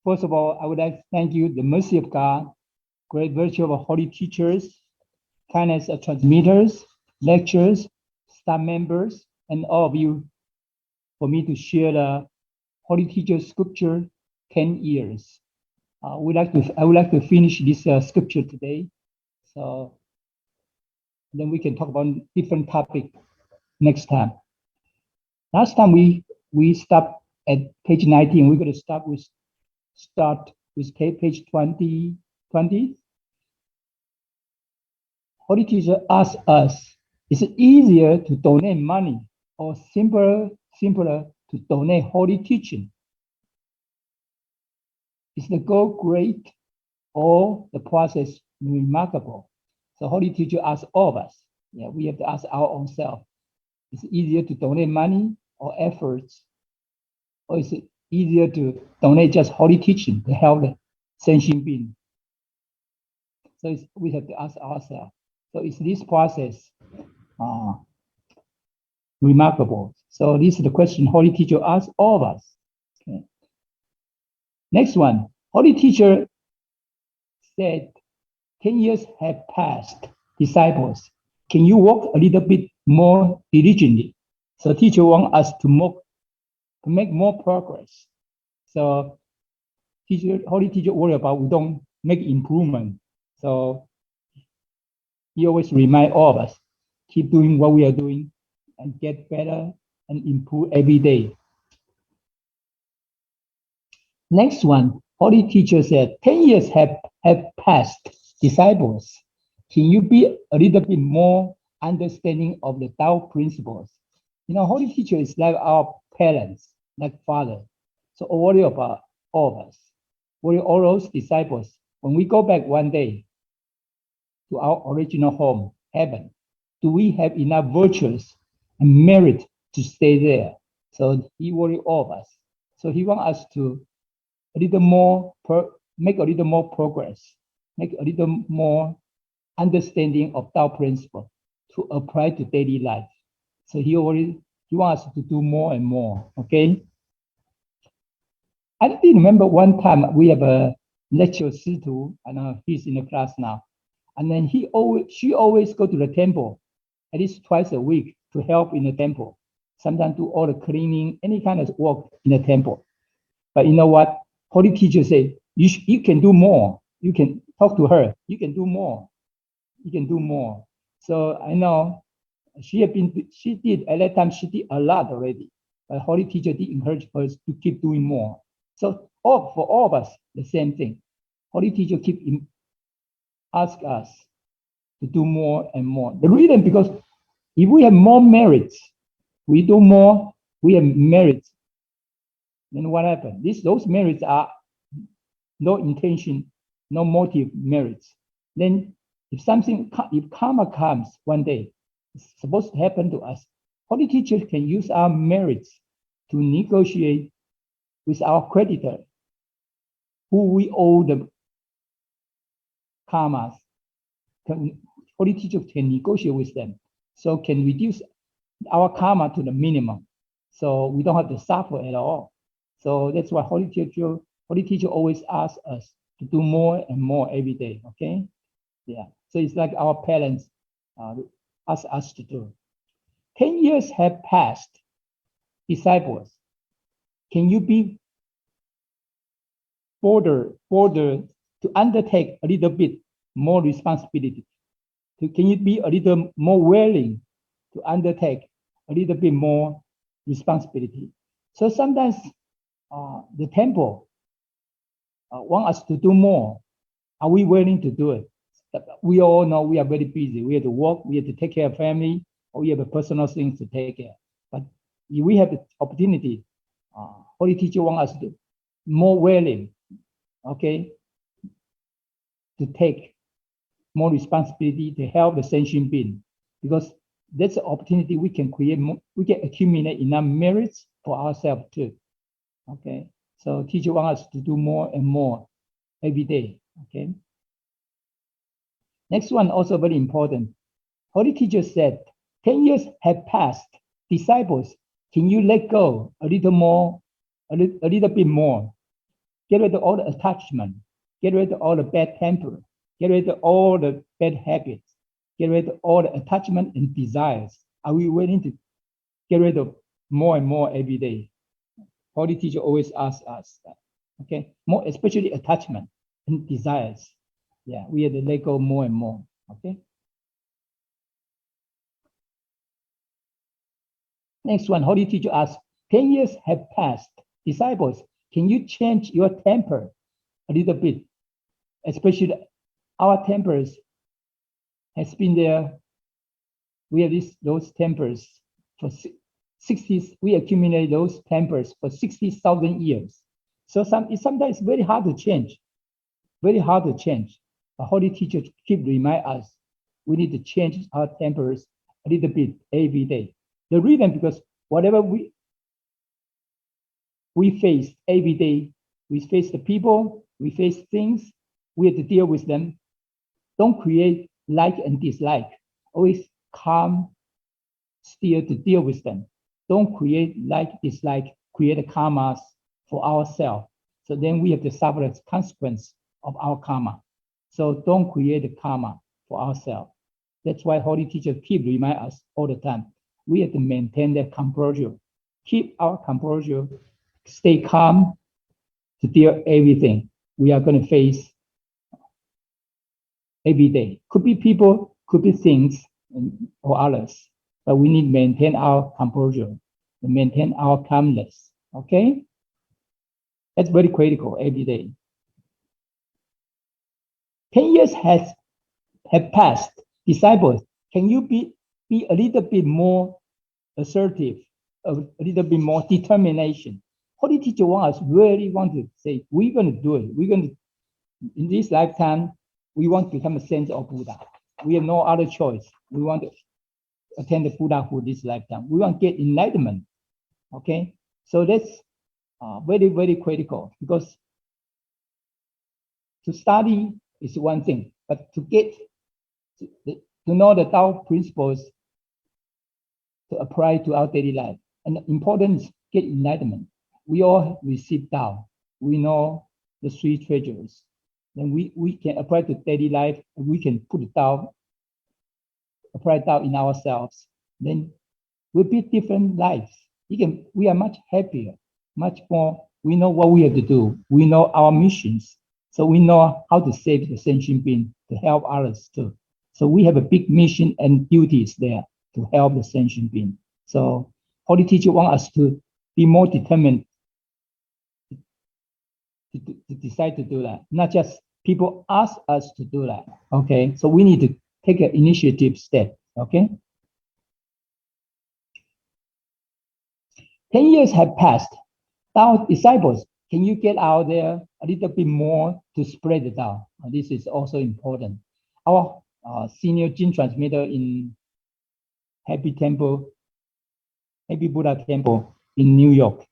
First of all, I would like to thank you, the mercy of God, great virtue of our holy teachers, kindness of transmitters, lecturers, staff members, and all of you for me to share the Holy Teacher Scripture 10 years. I would like to finish this scripture today. So then we can talk about different topic next time. Last time we stopped at page 19. We're going to start with page 20. Holy Teacher asked us, is it easier to donate money or simpler to donate holy teaching? Is the goal great or the process remarkable? So Holy Teacher asks all of us. Yeah, we have to ask our own self. Is it easier to donate money or efforts? Or is it easier to donate just holy teaching to help the sentient being? So we have to ask ourselves. So is this process remarkable? So this is the question Holy Teacher asks all of us. Okay. Next one, Holy Teacher said, 10 years have passed, disciples. Can you walk a little bit more diligently? So teacher wants us to make more progress. So Holy Teacher worry about we don't make improvement. So he always remind all of us, keep doing what we are doing and get better and improve every day. Next one, Holy Teacher said, 10 years have passed, disciples. Can you be a little bit more understanding of the Tao principles? You know, Holy Teacher is like our parents, like father. So worry about all of us. Worry all those disciples. When we go back one day to our original home, heaven, do we have enough virtues and merit to stay there? So he worry all of us. So he wants us to make a little more progress, make a little more understanding of Tao principle to apply to daily life. So he wants us to do more and more. Okay. I still remember one time we have a lecturer, Situ, and he's in the class now. And then she always go to the temple at least twice a week to help in the temple. Sometimes do all the cleaning, any kind of work in the temple. But you know what? Holy Teacher said, you can do more. You can talk to her. You can do more. You can do more. So I know she did at that time, she did a lot already. But Holy Teacher did encourage us to keep doing more. So for all of us, the same thing. Holy Teacher ask us to do more and more. The reason, because if we have more merits, we do more, we have merits. Then what happens? Those merits are no intention, no motive merits. Then if karma comes one day, it's supposed to happen to us. Holy Teacher can use our merits to negotiate with our creditor, who we owe the karmas. Holy Teacher can negotiate with them, so can reduce our karma to the minimum, so we don't have to suffer at all. So that's why Holy Teacher always asks us to do more and more every day. Okay, yeah. So it's like our parents ask us to do. 10 years have passed, disciples. Can you be bolder to undertake a little bit more responsibility? Can you be a little more willing to undertake a little bit more responsibility? So sometimes the temple want us to do more. Are we willing to do it? We all know we are very busy. We have to work, we have to take care of family, or we have a personal things to take care. But if we have the opportunity, Holy Teacher want us to more willing, okay, to take more responsibility to help the sentient being, because that's the opportunity we can create more, we can accumulate enough merits for ourselves too. Okay, so teacher wants us to do more and more every day. Okay. Next one also very important. Holy Teacher said, 10 years have passed. Disciples, can you let go a little more, a little bit more? get rid of all the attachment, get rid of all the bad temper, get rid of all the bad habits, get rid of all the attachment and desires. Are we willing to get rid of more and more every day? Holy teacher always asks us that. Okay, more especially attachment and desires. Yeah, we have to let go more and more. Okay. Next one, Holy teacher asks, 10 years have passed. Disciples, can you change your temper a little bit? Especially our tempers has been there. We have those tempers for 60s. We accumulate those tempers for 60,000 years. So sometimes it's very hard to change. Very hard to change. The Holy teacher keep remind us we need to change our tempers a little bit every day. The reason because whatever we face every day, we face the people, we face things, we have to deal with them. Don't create like and dislike. Always calm, still to deal with them. Don't create like, dislike, create a karmas for ourselves. So then we have to suffer the consequence of our karma. So don't create a karma for ourselves. That's why Holy teacher keep remind us all the time. We have to maintain that composure. Keep our composure, stay calm to deal everything we are going to face every day. Could be people, could be things, or others. But we need to maintain our composure, maintain our calmness. Okay? That's very critical every day. 10 years have passed. Disciples, can you be a little bit more assertive, a little bit more determination? Holy teacher really want to say, we're going to do it. We're going to, in this lifetime, we want to become a saint of Buddha. We have no other choice. We want to attend the Buddhahood this lifetime. We want to get enlightenment. Okay? So that's very, very critical because to study is one thing, but to get to know the Tao principles to apply to our daily life. And the important is get enlightenment. We all receive Tao. We know the three treasures. Then we can apply to daily life, and we can put it Tao, apply Tao in ourselves. Then we'll be different lives. We are much happier, much more. We know what we have to do. We know our missions. So we know how to save the sentient being, to help others too. So we have a big mission and duties there to help the sentient being. So Holy teacher wants us to be more determined to decide to do that. Not just people ask us to do that. Okay, so we need to take an initiative step. Okay. 10 years have passed. Now, disciples, can you get out there a little bit more to spread it out? This is also important. Our senior gene transmitter in Happy Buddha Temple in New York,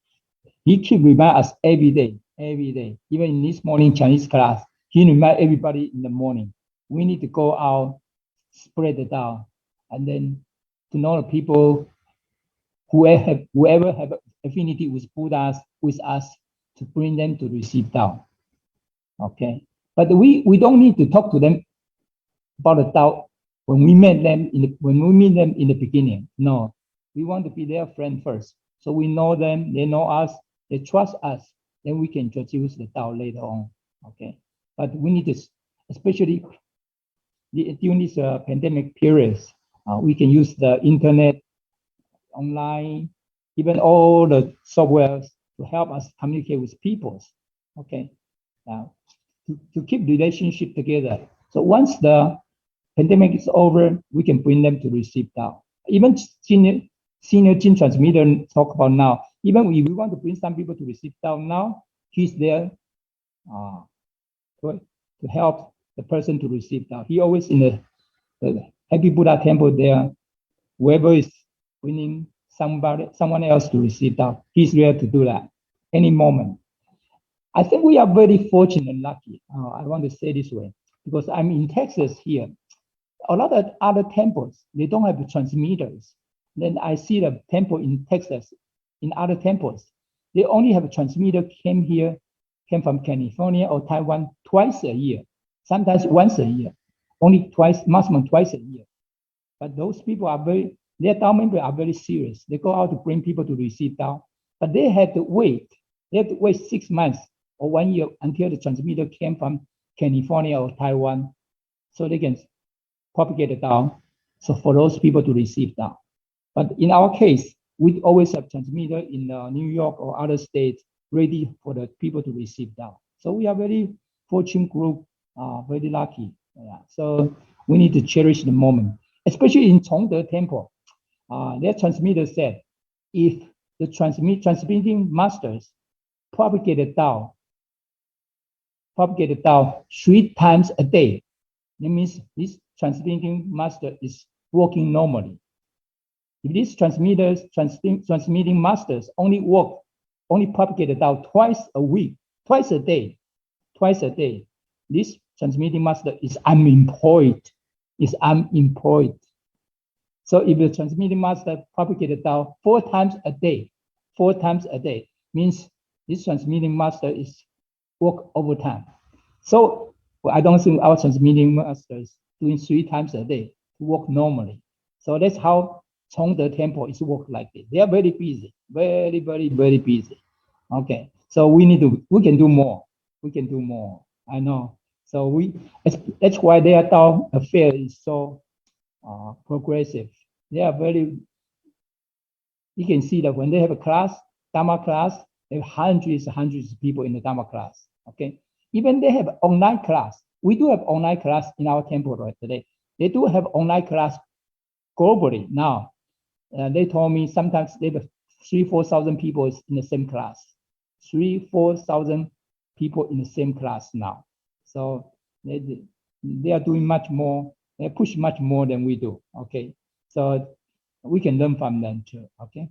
he keep remind us every day. Even in this morning Chinese class, he remind everybody in the morning, we need to go out, spread it out, and then to know the people whoever have affinity with Buddhas, with us, to bring them to receive Tao. Okay, but we don't need to talk to them about the Tao when we meet them in the beginning. No, we want to be their friend first, so we know them, they know us, they trust us. Then we can introduce the Tao later on. Okay, but we need to, especially during this pandemic periods, we can use the internet, online, even all the softwares to help us communicate with people. Okay, now to keep relationship together. So once the pandemic is over, we can bring them to receive Tao. Even senior gene transmitter talk about now. Even if we want to bring some people to receive Tao now, he's there to help the person to receive Tao. He always in the Happy Buddha Temple there. Whoever is bringing someone else to receive Tao, he's there to do that any moment. I think we are very fortunate and lucky. I want to say this way because I'm in Texas here. A lot of other temples, they don't have transmitters. Then I see the temple in Texas, in other temples, they only have a transmitter came here came from California or Taiwan twice a year, sometimes once a year, only twice, maximum twice a year. But those people are their Dao members are very serious. They go out to bring people to receive Dao, but they had to wait. They had to wait 6 months or 1 year until the transmitter came from California or Taiwan, so they can propagate the Dao. So for those people to receive Dao. But in our case, we always have transmitter in New York or other states ready for the people to receive Dao. So we are very fortunate group, very lucky. Yeah. So we need to cherish the moment, especially in Chongde Temple. Their transmitter said, if the transmitting masters propagate the Dao 3 times a day, that means this transmitting master is working normally. If these transmitting masters only propagate the Dao twice a week, twice a day, this transmitting master is unemployed. So if the transmitting master propagated Dao 4 times a day, means this transmitting master is work overtime. So I don't think our transmitting masters doing 3 times a day to work normally. So that's how Chongde Temple is work like this. They are very busy, very busy. Okay, so we can do more. I know. So that's why their Dao affair is so progressive. They are very. You can see that when they have a class, Dharma class, they have hundreds of people in the Dharma class. Okay, even they have online class. We do have online class in our temple right today. They do have online class globally now. They told me sometimes they have 3,000-4,000 people in the same class. 3,000-4,000 people in the same class now. So they are doing much more. They push much more than we do. Okay, so we can learn from them too. Okay.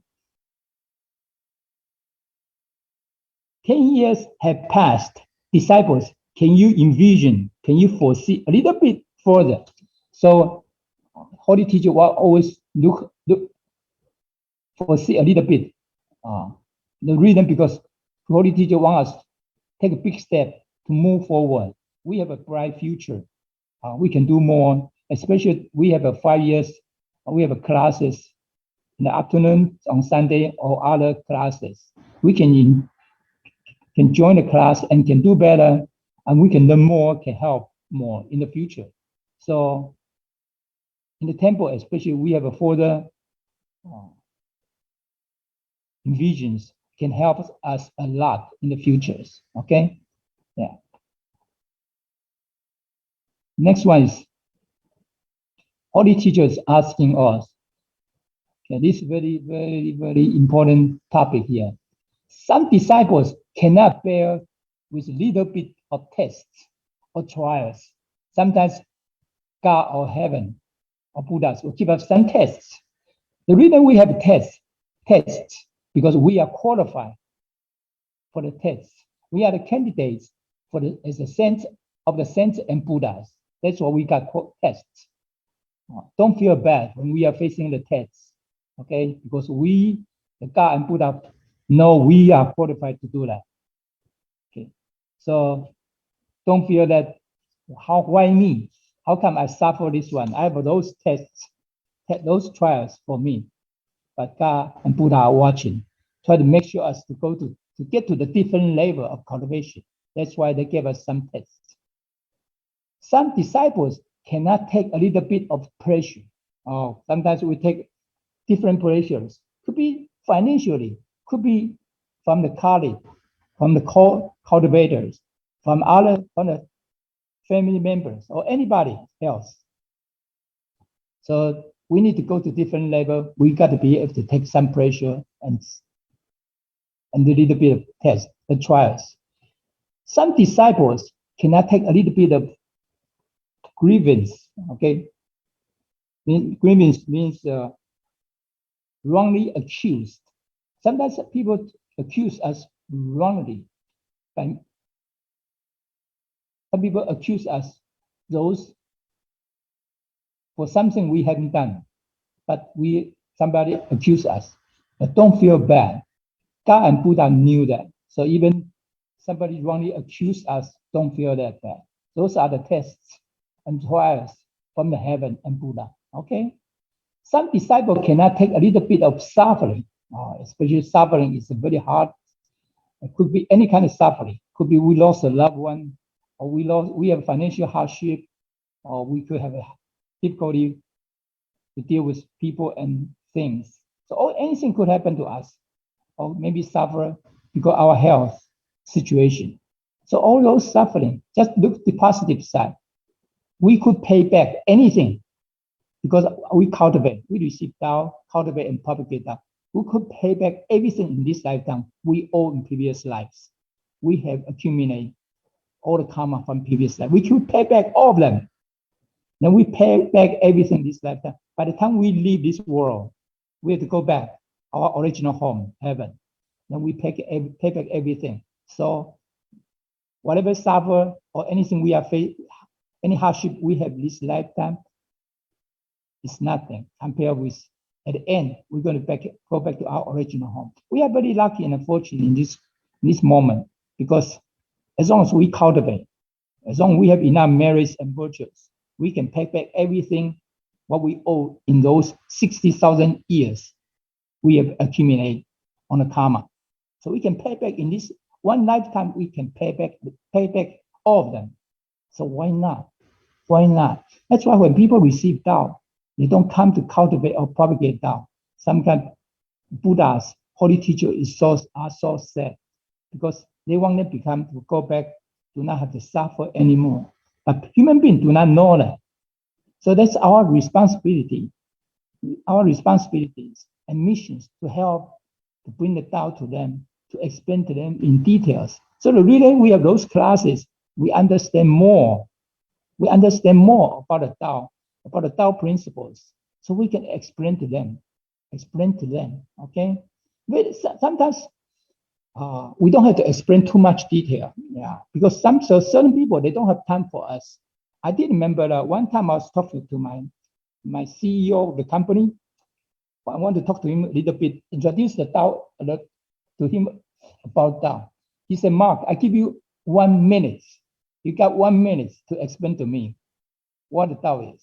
10 years have passed. Disciples, can you foresee a little bit further? So Holy Teacher will always look foresee a little bit. The reason because Holy Teacher wants us to take a big step to move forward. We have a bright future. We can do more, especially we have 5 years. We have classes in the afternoon on Sunday or other classes. We can join the class and can do better, and we can learn more, can help more in the future. So in the temple, especially, we have a further visions can help us a lot in the futures. Okay, yeah. Next one is Holy Teacher is asking us. Okay, this is very important topic here. Some disciples cannot bear with a little bit of tests or trials. Sometimes God or heaven or Buddhas will give us some tests. The reason we have tests because we are qualified for the tests. We are the candidates for as a sense of the saints and Buddhas. That's why we got tests. Don't feel bad when we are facing the tests, okay? Because we, the God and Buddha, know we are qualified to do that. Okay, so don't feel that why me? How come I suffer this one? I have those tests, those trials for me. But God and Buddha are watching, try to make sure us to get to the different level of cultivation. That's why they gave us some tests. Some disciples cannot take a little bit of pressure. Sometimes we take different pressures. Could be financially, could be from the colleague, from the cultivators, from the family members, or anybody else. So we need to go to different level. We got to be able to take some pressure and a little bit of test, the trials. Some disciples cannot take a little bit of grievance. Okay, grievance means wrongly accused. Sometimes people accuse us wrongly. Some people accuse us those for something we haven't done, but somebody accused us. But don't feel bad. God and Buddha knew that. So even somebody wrongly accused us, don't feel that bad. Those are the tests and trials from the heaven and Buddha. Okay. Some disciples cannot take a little bit of suffering, especially suffering is very hard. It could be any kind of suffering. Could be we lost a loved one, or we have financial hardship, or we could have a difficulty to deal with people and things. So anything could happen to us, or maybe suffer because of our health situation. So all those suffering, just look the positive side. We could pay back anything because we cultivate, we receive Tao, cultivate and propagate Tao. We could pay back everything in this lifetime we owe in previous lives. We have accumulated all the karma from previous life. We could pay back all of them. Then we pay back everything this lifetime. By the time we leave this world, we have to go back our original home, heaven. Then we pay back everything. So whatever suffer or anything we are facing, any hardship we have this lifetime, is nothing compared with at the end, we're going to go back to our original home. We are very lucky and fortunate in this moment because as long as we cultivate, as long as we have enough merits and virtues, we can pay back everything what we owe in those 60,000 years we have accumulated on the karma. So we can pay back in this one lifetime, we can pay back all of them. So why not? Why not? That's why when people receive Tao, they don't come to cultivate or propagate Tao. Sometimes Buddhas, holy teachers are so sad because they want them to go back, do not have to suffer anymore. But human beings do not know that. So that's our responsibility. Our responsibilities and missions to help to bring the Tao to them, to explain to them in details. So the reason we have those classes, we understand more. We understand more about the Tao principles, so we can explain to them, okay? But sometimes we don't have to explain too much detail, because certain people, they don't have time for us. I did remember that one time I was talking to my CEO of the company. I want to talk to him a little bit, introduce the Tao to him about Tao. He said, Mark, I give you 1 minute. You got 1 minute to explain to me what the Tao is.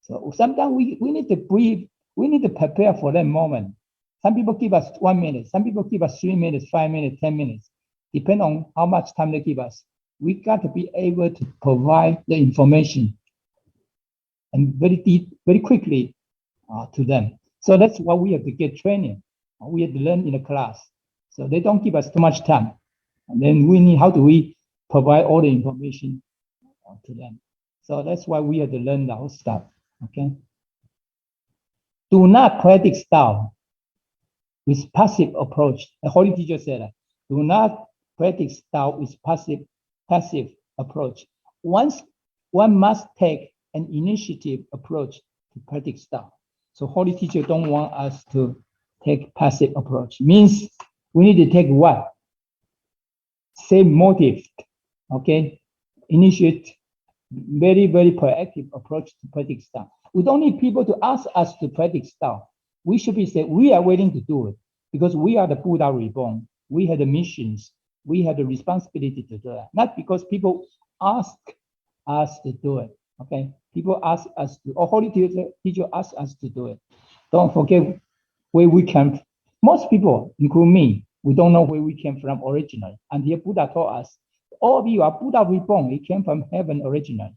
So sometimes we need to breathe, we need to prepare for that moment. Some people give us 1 minute, some people give us 3 minutes, 5 minutes, 10 minutes, depending on how much time they give us. We got to be able to provide the information and very quickly to them. So that's why we have to get training. We have to learn in the class. So they don't give us too much time. And then we need, how do we provide all the information to them? So that's why we have to learn the whole stuff, okay? Do not practice Tao with passive approach. The Holy Teacher said that. Do not practice Tao with passive approach. Once one must take an initiative approach to practice Tao. So Holy Teacher don't want us to take passive approach. Means we need to take what? Same motive, okay? Initiate very proactive approach to practice Tao. We don't need people to ask us to practice Tao. We should be saying we are willing to do it because we are the Buddha reborn. We have the missions. We have the responsibility to do that. Not because people ask us to do it. Okay, people ask us to, or Holy Teacher ask us to do it. Don't forget where we came from. Most people, including me, we don't know where we came from originally. Until Buddha taught us, all of you are Buddha reborn. It came from heaven originally.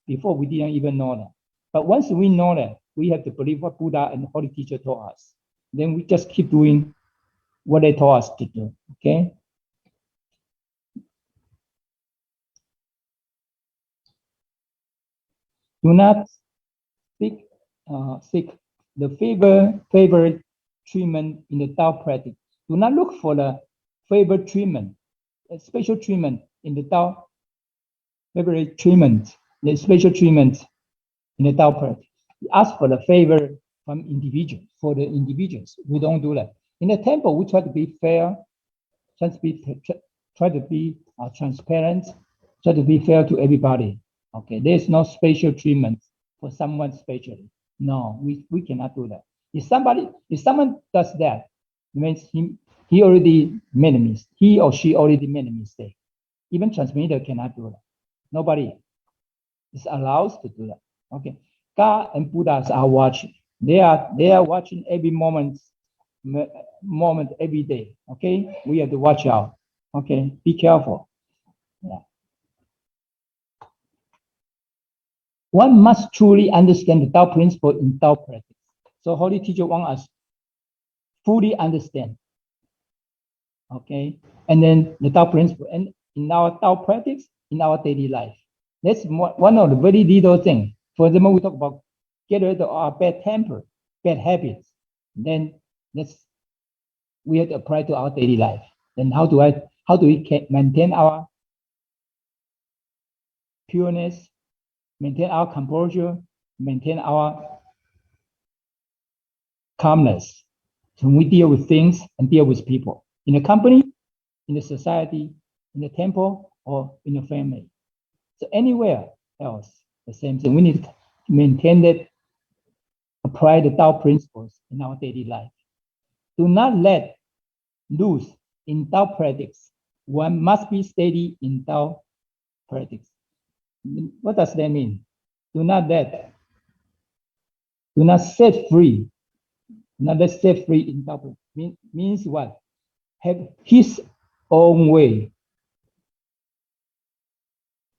Before we didn't even know that. But once we know that, we have to believe what Buddha and the Holy Teacher taught us. Then we just keep doing what they taught us to do. Okay. Do not seek the favorite treatment in the Tao practice. Do not look for the favorite treatment, a special treatment in the Tao, favorite treatment, the special treatment in the Tao practice. Ask for the favor from individuals, for the individuals. We don't do that. In the temple, we try to be fair, try to be transparent, try to be fair to everybody. Okay, there's no special treatment for someone specially. No, we cannot do that. If someone does that, it means He already made a mistake. He or she already made a mistake. Even transmitter cannot do that. Nobody is allowed to do that. Okay. God and Buddhas are watching. They are watching every moment every day. Okay. We have to watch out. Okay. Be careful. Yeah. One must truly understand the Tao principle in Tao practice. So Holy Teacher wants us fully understand. Okay. And then the Tao principle and in our Tao practice, in our daily life. That's one of the very little things. For example, we talk about get rid of our bad temper, bad habits. Then we have to apply to our daily life. Then how do we maintain our pureness, maintain our composure, maintain our calmness when we deal with things and deal with people in a company, in the society, in the temple, or in the family. So anywhere else, the same thing. We need to maintain that, apply the Tao principles in our daily life. Do not let loose in Tao practice. One must be steady in Tao practice. What does that mean? Do not set free. Not let set free in Tao practice. Means what? Have his own way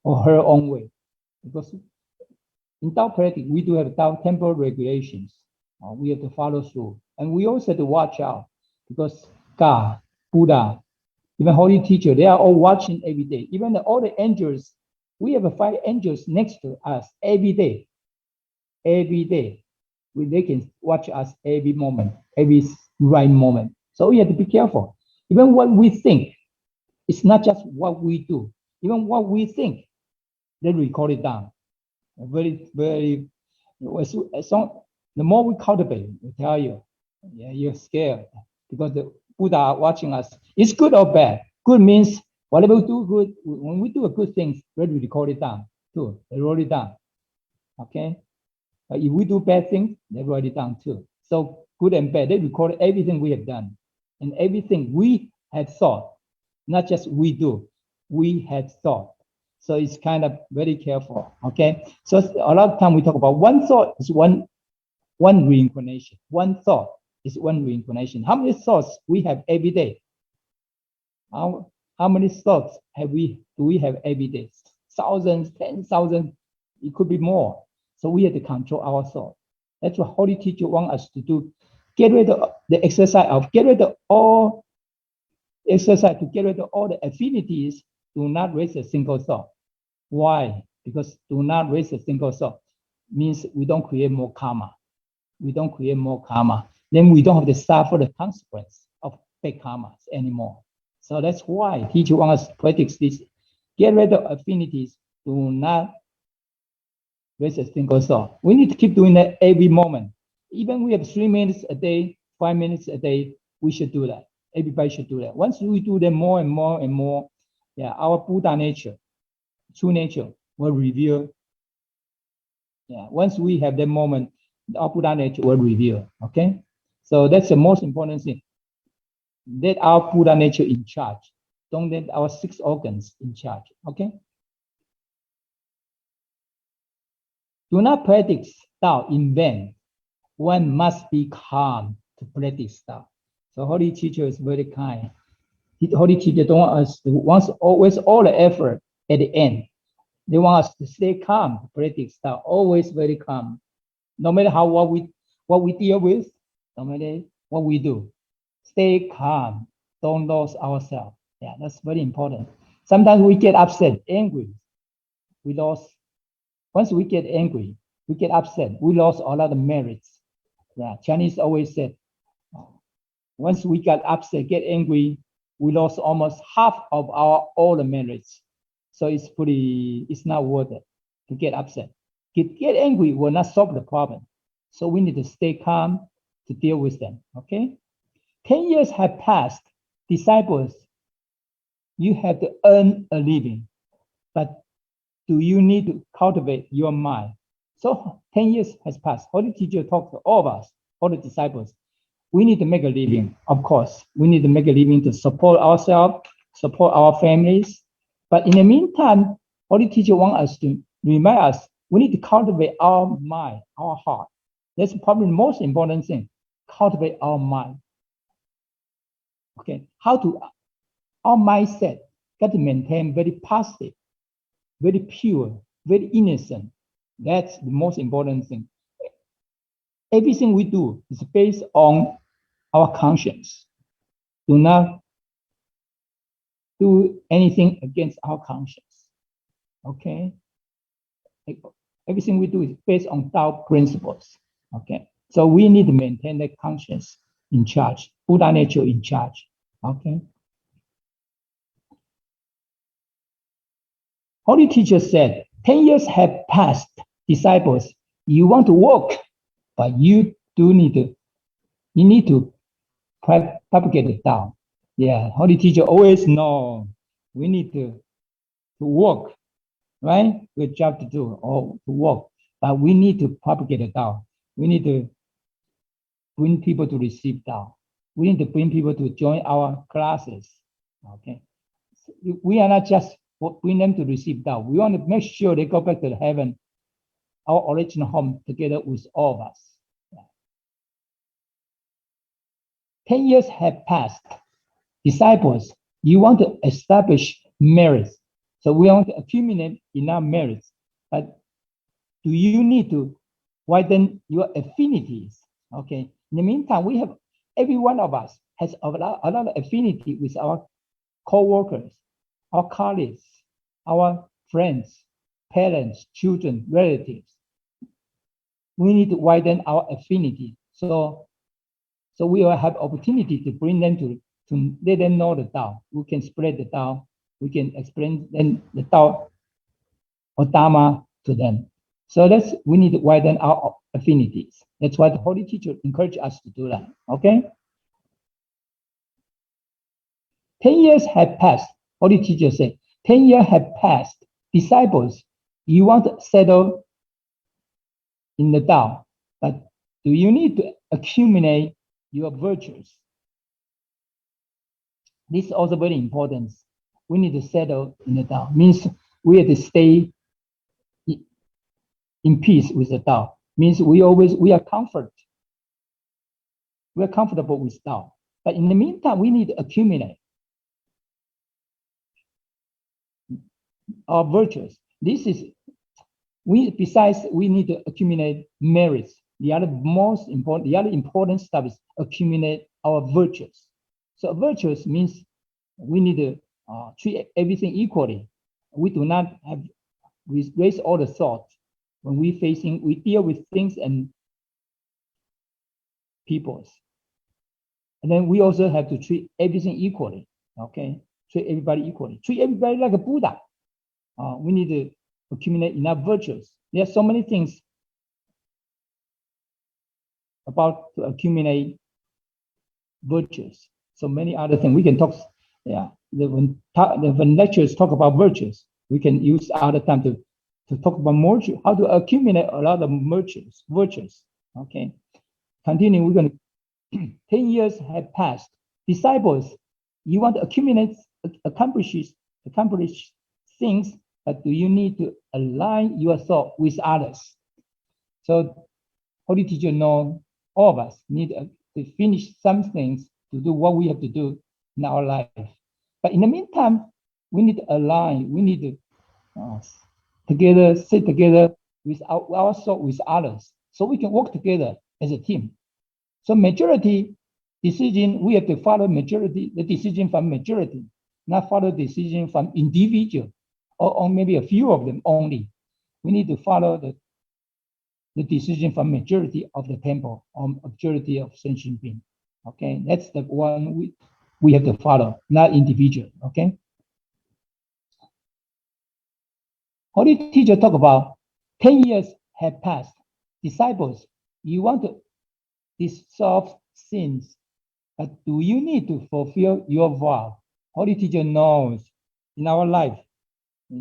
or her own way. Because in Tao practice, we do have Tao temple regulations. We have to follow through. And we also have to watch out because God, Buddha, even Holy Teacher, they are all watching every day. Even all the angels, we have 5 angels next to us every day. Every day. They can watch us every moment, every right moment. So we have to be careful. Even what we think, it's not just what we do. Even what we think, they record it down. Very, very, the more we cultivate, we tell you, yeah, you're scared because the Buddha are watching us. It's good or bad. Good means whatever we do good, when we do a good thing, they record it down too. They wrote it down. Okay? But if we do bad things, they write it down too. So good and bad, they record everything we have done and everything we had thought, not just we do, we had thought. So it's kind of very careful, okay? So a lot of time we talk about one thought is one reincarnation. One thought is one reincarnation. How many thoughts we have every day? How many thoughts do we have every day? Thousands, 10,000, it could be more. So we have to control our thought. That's what Holy Teacher wants us to do. Get rid of the exercise of, get rid of all exercise to get rid of all the affinities. Do not raise a single thought. Why? Because do not raise a single thought means we don't create more karma. We don't create more karma. Then we don't have to suffer the consequence of bad karmas anymore. So that's why Teacher wants us to practice this. Get rid of affinities. Do not raise a single thought. We need to keep doing that every moment. Even we have 3 minutes a day, 5 minutes a day, we should do that. Everybody should do that. Once we do that more and more and more, yeah, our Buddha nature, true nature will reveal. Yeah, once we have that moment, our Buddha nature will reveal. Okay, so that's the most important thing. Let our Buddha nature in charge. Don't let our 6 organs in charge. Okay. Do not practice Tao in vain. One must be calm to practice Tao. So Holy Teacher is very kind. Holy Teacher don't want us to wants always all the effort at the end. They want us to stay calm to practice Tao. Always very calm. No matter what we deal with, no matter what we do, stay calm. Don't lose ourselves. Yeah, that's very important. Sometimes we get upset, angry. We lost. Once we get angry, we get upset. We lost a lot of merits. Yeah, Chinese always said, once we got upset, get angry, we lost almost half of all the merits. So it's not worth it to get upset. Get angry will not solve the problem. So we need to stay calm to deal with them. Okay. 10 years have passed. Disciples, you have to earn a living, but do you need to cultivate your mind? So 10 years has passed. Holy Teacher talked to all of us, all the disciples. we need to make a living. Of course, we need to make a living to support ourselves, support our families. But in the meantime, Holy Teacher wants us to remind us we need to cultivate our mind, our heart. That's probably the most important thing. Cultivate our mind. Okay, our mindset got to maintain very positive, very pure, very innocent. That's the most important thing. Everything we do is based on our conscience. Do not do anything against our conscience. Okay? Everything we do is based on Tao principles. Okay? So we need to maintain the conscience in charge, Buddha nature in charge. Okay? Holy Teacher said, 10 years have passed, disciples, you want to walk, but you need to propagate the Tao. Yeah, Holy Teacher always know we need to walk, right? Good job to do, or to walk, but we need to propagate the Tao. We need to bring people to receive Tao. We need to bring people to join our classes. Okay, we are not just bring them to receive Tao. We want to make sure they go back to heaven, our original home, together with all of us. 10 years have passed. Disciples, you want to establish merits. So we want to accumulate enough merits. But do you need to widen your affinities? Okay. In the meantime, we have every one of us has a lot of affinity with our co-workers, our colleagues, our friends, parents, children, relatives. We need to widen our affinity. So we will have opportunity to bring them to let them know the Tao. We can spread the Tao. We can explain then the Tao or Dharma to them. So we need to widen our affinities. That's why the Holy Teacher encouraged us to do that. Okay? 10 years have passed. Holy Teacher said, 10 years have passed. Disciples, you want to settle in the Tao, but do you need to accumulate your virtues? This is also very important. We need to settle in the Tao. Means we have to stay in peace with the Tao. Means we are comfortable with Tao. But in the meantime, we need to accumulate our virtues. Besides, we need to accumulate merits. The other important stuff is accumulate our virtues. So virtues means we need to treat everything equally. We do not raise all the thoughts when we deal with things and peoples. And then we also have to treat everything equally. Okay, treat everybody equally. Treat everybody like a Buddha. We need to accumulate enough virtues. There are so many things about to accumulate virtues. So many other things we can talk. Yeah, when lecturers talk about virtues, we can use other time to talk about more how to accumulate a lot of virtues. Okay, continue. We're going to 10 years have passed. Disciples, you want to accumulate, accomplish things, but do you need to align your thought with others? So Holy Teacher know all of us need to finish some things to do what we have to do in our life. But in the meantime, we need to align. We need to sit together with our thought with others, so we can work together as a team. So majority decision, we have to follow the decision from majority, not follow decision from individual or maybe a few of them only. We need to follow the decision from majority of the temple or majority of sentient being. Okay, that's the one we have to follow, not individual. Okay. Holy Teacher talk about 10 years have passed. Disciples, you want to dissolve sins, but do you need to fulfill your vow? Holy Teacher knows in our life, we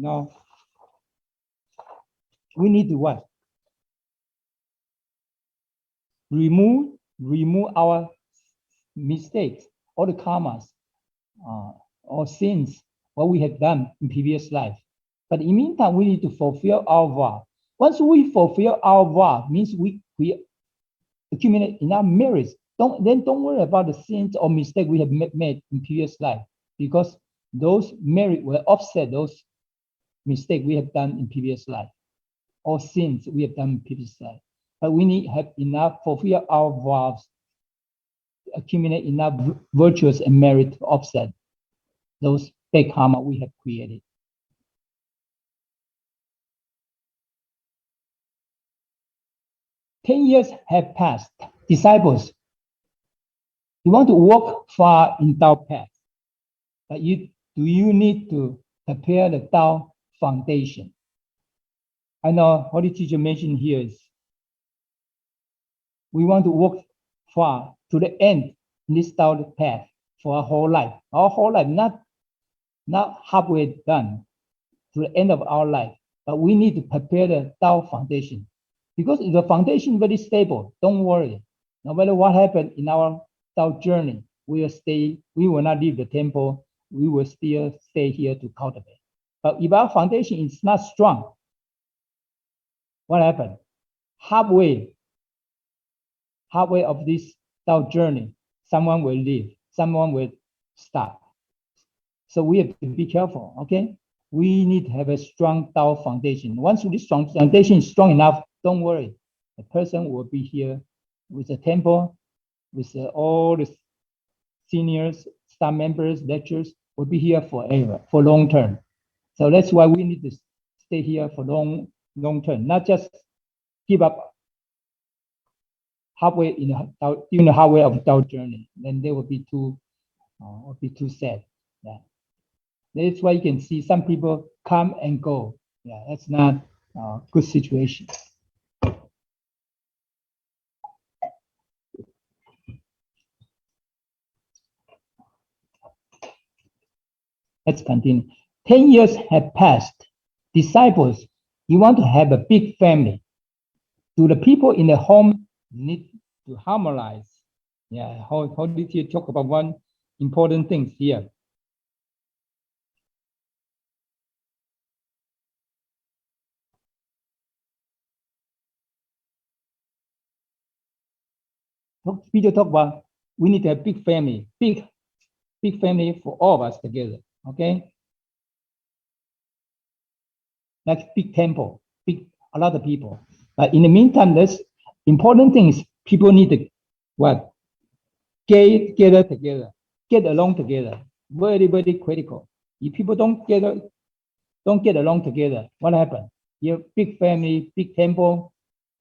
need to what? Remove our mistakes, all the karmas, or sins, what we have done in previous life. But in the meantime, we need to fulfill our vow. Once we fulfill our vow, means we accumulate enough merits. Don't worry about the sins or mistakes we have made in previous life, because those merit will offset those mistakes we have done in previous life, or sins we have done in previous life. But we need to have enough, fulfill our vows, accumulate enough virtues and merit to offset those bad karma we have created. "10 years have passed. Disciples, you want to walk far in Tao path, but do you need to prepare the Tao foundation?" I know Holy Teacher mentioned here is we want to walk far to the end in this Tao path for our whole life. Our whole life, not halfway done to the end of our life, but we need to prepare the Tao foundation. Because if the foundation is very stable, don't worry. No matter what happens in our Tao journey, we will not leave the temple, we will still stay here to cultivate. But if our foundation is not strong, what happened? Halfway of this Tao journey, someone will leave, someone will stop. So we have to be careful, okay? We need to have a strong Tao foundation. Once this foundation is strong enough, don't worry. The person will be here with the temple, with all the seniors, staff members, lecturers, will be here forever, for long term. So that's why we need to stay here for long term, not just give up halfway during the halfway of the Tao journey. Then they will be too sad. Yeah. That's why you can see some people come and go. Yeah, that's not a good situation. Let's continue. 10 years have passed. Disciples, you want to have a big family. Do the people in the home need to harmonize? Yeah, how did you talk about one important thing here? Peter talked about we need to have big family, big family for all of us together, okay? Like big temple, a lot of people. But in the meantime, there's important things people need to what? Get together, get along together. Very, very critical. If people don't get along together, what happens? You have big family, big temple,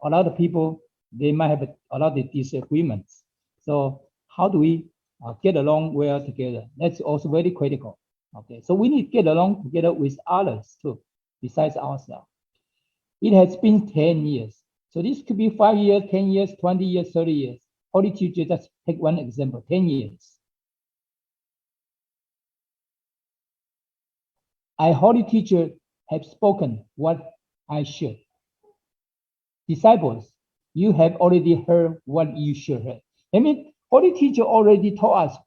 a lot of people, they might have a lot of disagreements. So how do we get along well together? That's also very critical. Okay, so we need to get along together with others too, besides ourselves. It has been 10 years. So this could be 5 years, 10 years, 20 years, 30 years. Holy Teacher, just take one example, 10 years. I, Holy Teacher, have spoken what I should. Disciples, you have already heard what you should hear. I mean, Holy Teacher already told us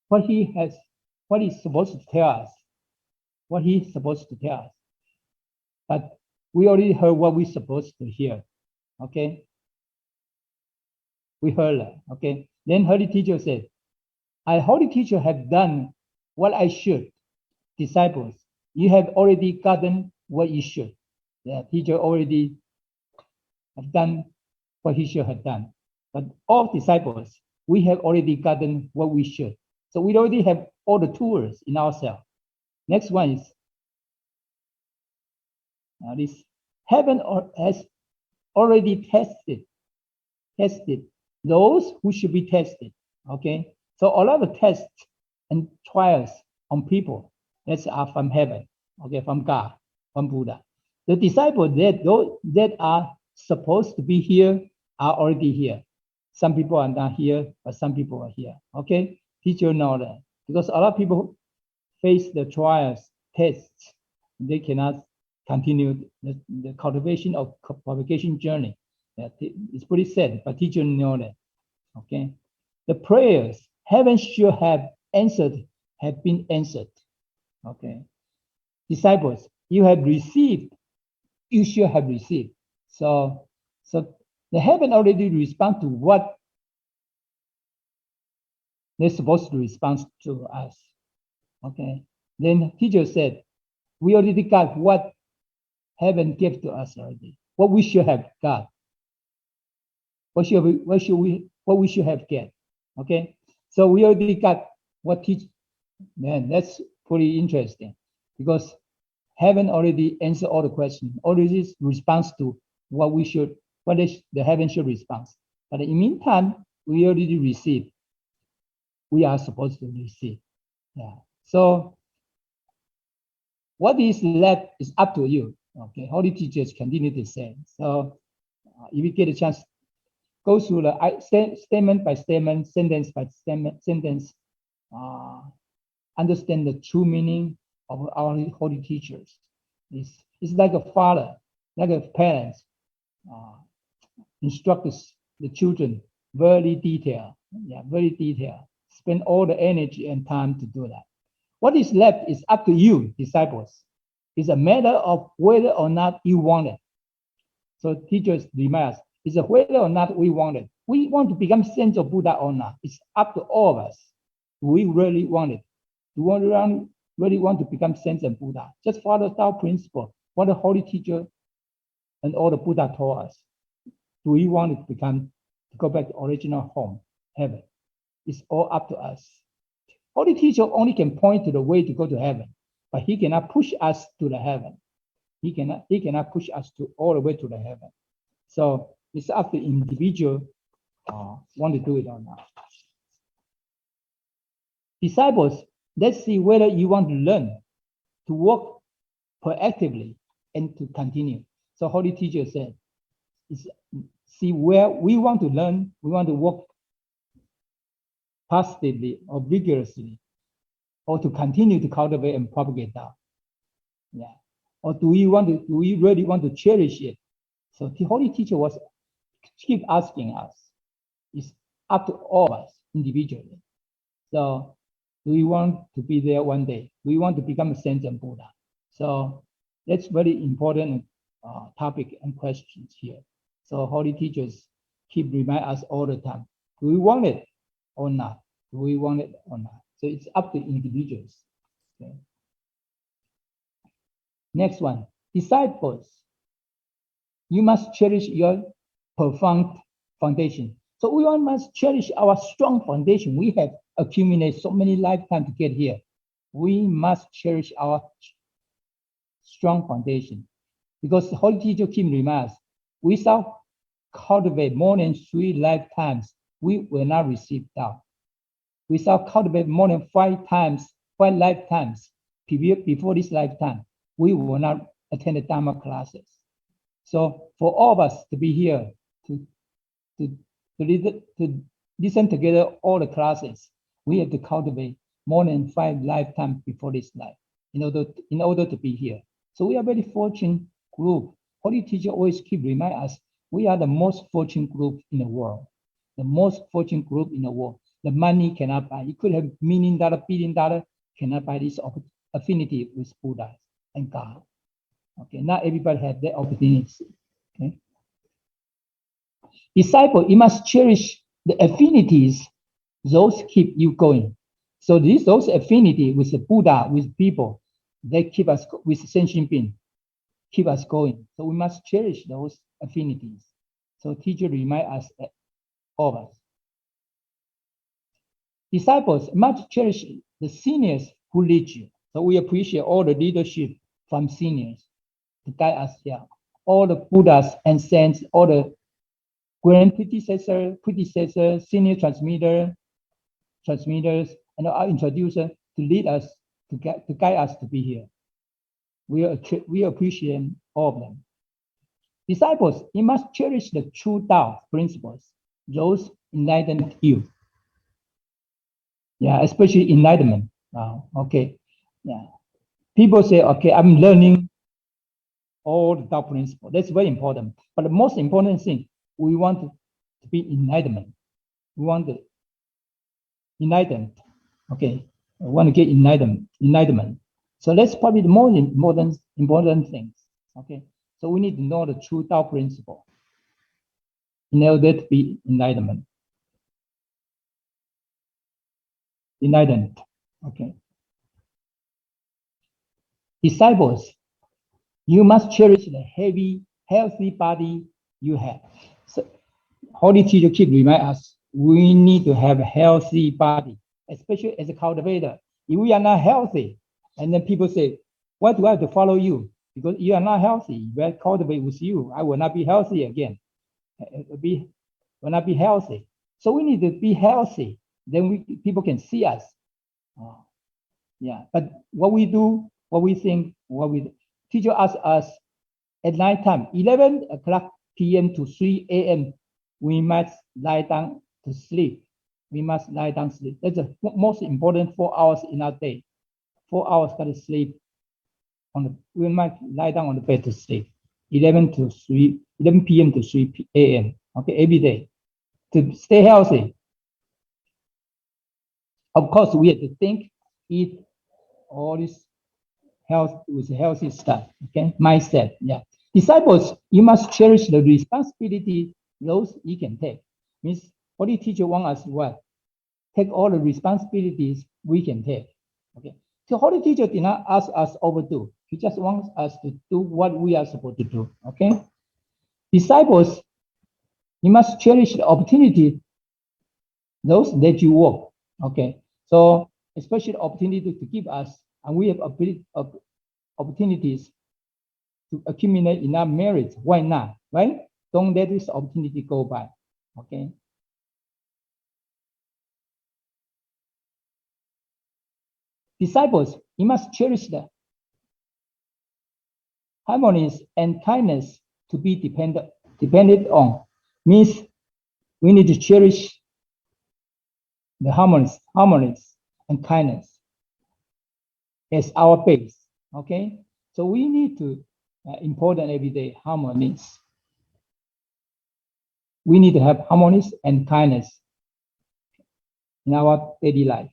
what he's supposed to tell us, But we already heard what we're supposed to hear, okay? We heard that, okay? Then Holy Teacher said, I, Holy Teacher, have done what I should. Disciples, you have already gotten what you should. The teacher already have done what he should have done. But all disciples, we have already gotten what we should. So we already have all the tools in ourselves. Next one is this: heaven has already tested those who should be tested. Okay, so a lot of tests and trials on people that are from heaven. Okay, from God, from Buddha. The disciples that are supposed to be here are already here. Some people are not here, but some people are here. Okay, teacher know that because a lot of people face the trials, tests, they cannot continue the cultivation of propagation journey. It's pretty sad, but teacher know that. Okay, the prayers heaven should have answered have been answered. Okay. Disciples, you have received, you should have received. So the heaven already respond to what they're supposed to respond to us. Okay. Then teacher said, we already got what heaven gave to us already. What we should have got. What we should have get. Okay. So we already got what teach. Man, that's pretty interesting because heaven already answered all the questions, already responds to what the heaven should respond. But in the meantime, we already received. We are supposed to receive. Yeah. So what is left is up to you. Okay. Holy teachers continue to say. So if you get a chance, go through the statement by statement, sentence by sentence, understand the true meaning of our holy teachers. It's like a father, like a parent, instructs the children very detailed. Yeah, very detailed. Spend all the energy and time to do that. What is left is up to you, disciples. It's a matter of whether or not you want it. So teachers remind us, it's a whether or not we want it. We want to become saints of Buddha or not. It's up to all of us. Do we really want it? Do we really want to become saints of Buddha? Just follow our principle, what the holy teacher and all the Buddha taught us. Do we want to go back to original home, heaven? It's all up to us. Holy teacher only can point to the way to go to heaven, but he cannot push us to the heaven. He cannot push us to all the way to the heaven. So it's up to the individual want to do it or not. Disciples, let's see whether you want to learn, to work proactively, and to continue. So Holy Teacher said, see where we want to learn, we want to work positively or vigorously, or to continue to cultivate and propagate that. Yeah. Or do we really want to cherish it? So the Holy Teacher was keep asking us. It's up to all of us individually. So do we want to be there one day? Do we want to become a saint and Buddha? So that's very important topic and questions here. So Holy Teachers keep remind us all the time. Do we want it or not? Do we want it or not? So it's up to individuals. Okay. Next one, disciples. You must cherish your profound foundation. So we all must cherish our strong foundation. We have accumulated so many lifetimes to get here. We must cherish our strong foundation because the Holy Teacher keep remind us, without cultivate more than 3 lifetimes, we will not receive Tao. Without cultivate more than 5 lifetimes before this lifetime, we will not attend the Dharma classes. So for all of us to be here, to listen together all the classes, we have to cultivate more than 5 lifetimes before this life in order to be here. So we are very fortunate group. Holy Teacher always keep remind us, we are the most fortunate group in the world. The most fortunate group in the world. The money cannot buy. You could have $1 million, $1 billion, cannot buy this affinity with Buddha and God. Okay, not everybody has that opportunity. Okay. Disciple, you must cherish the affinities, those keep you going. So those affinities with the Buddha, with people, they keep us, with sentient being, keep us going. So we must cherish those affinities. So teacher remind us, all of us. Disciples must cherish the seniors who lead you. So we appreciate all the leadership from seniors to guide us here. All the Buddhas and saints, all the grand predecessors, senior transmitters, and our introducer to lead us, to guide us to be here. We appreciate all of them. Disciples, you must cherish the true Tao principles, those enlightened you. Yeah, especially enlightenment. Okay. Yeah. People say, okay, I'm learning all the Tao principles. That's very important. But the most important thing, we want to be enlightenment. We want enlightened. Okay, I want to get enlightenment. So that's probably the most important things. Okay, so we need to know the true Tao principle in order to be enlightened. Enlightened. Okay. Disciples, you must cherish the healthy body you have. So, Holy Teacher keep remind us we need to have a healthy body, especially as a cultivator. If we are not healthy, and then people say, "Why do I have to follow you? Because you are not healthy. If I cultivate with you, I will not be healthy again. Will not be healthy. So we need to be healthy. Then people can see us. Yeah. But what we do, what we think, what we teacher asks us at night time, 11 o'clock p.m. to 3 a.m. we must lie down to sleep. We must lie down to sleep. That's the most important 4 hours in our day. 4 hours got to sleep. We might lie down on the bed to sleep. 11 p.m. to 3 a.m. Okay, every day to stay healthy. Of course, we have to think, eat all this health with healthy stuff. Okay, mindset. Yeah, disciples, you must cherish the responsibility those you can take. Means Holy Teacher want us what? Take all the responsibilities we can take. Okay. So Holy Teacher did not ask us overdo. He just wants us to do what we are supposed to do. Okay. Disciples, you must cherish the opportunity, those that you work. Okay. So especially the opportunity to give us, and we have opportunities to accumulate enough merit. Why not? Right? Don't let this opportunity go by. Okay. Disciples, you must cherish the harmonies and kindness to be depended on. Means we need to cherish the harmonies and kindness as our base. Okay, so we need to important everyday harmonies. We need to have harmonies and kindness in our daily life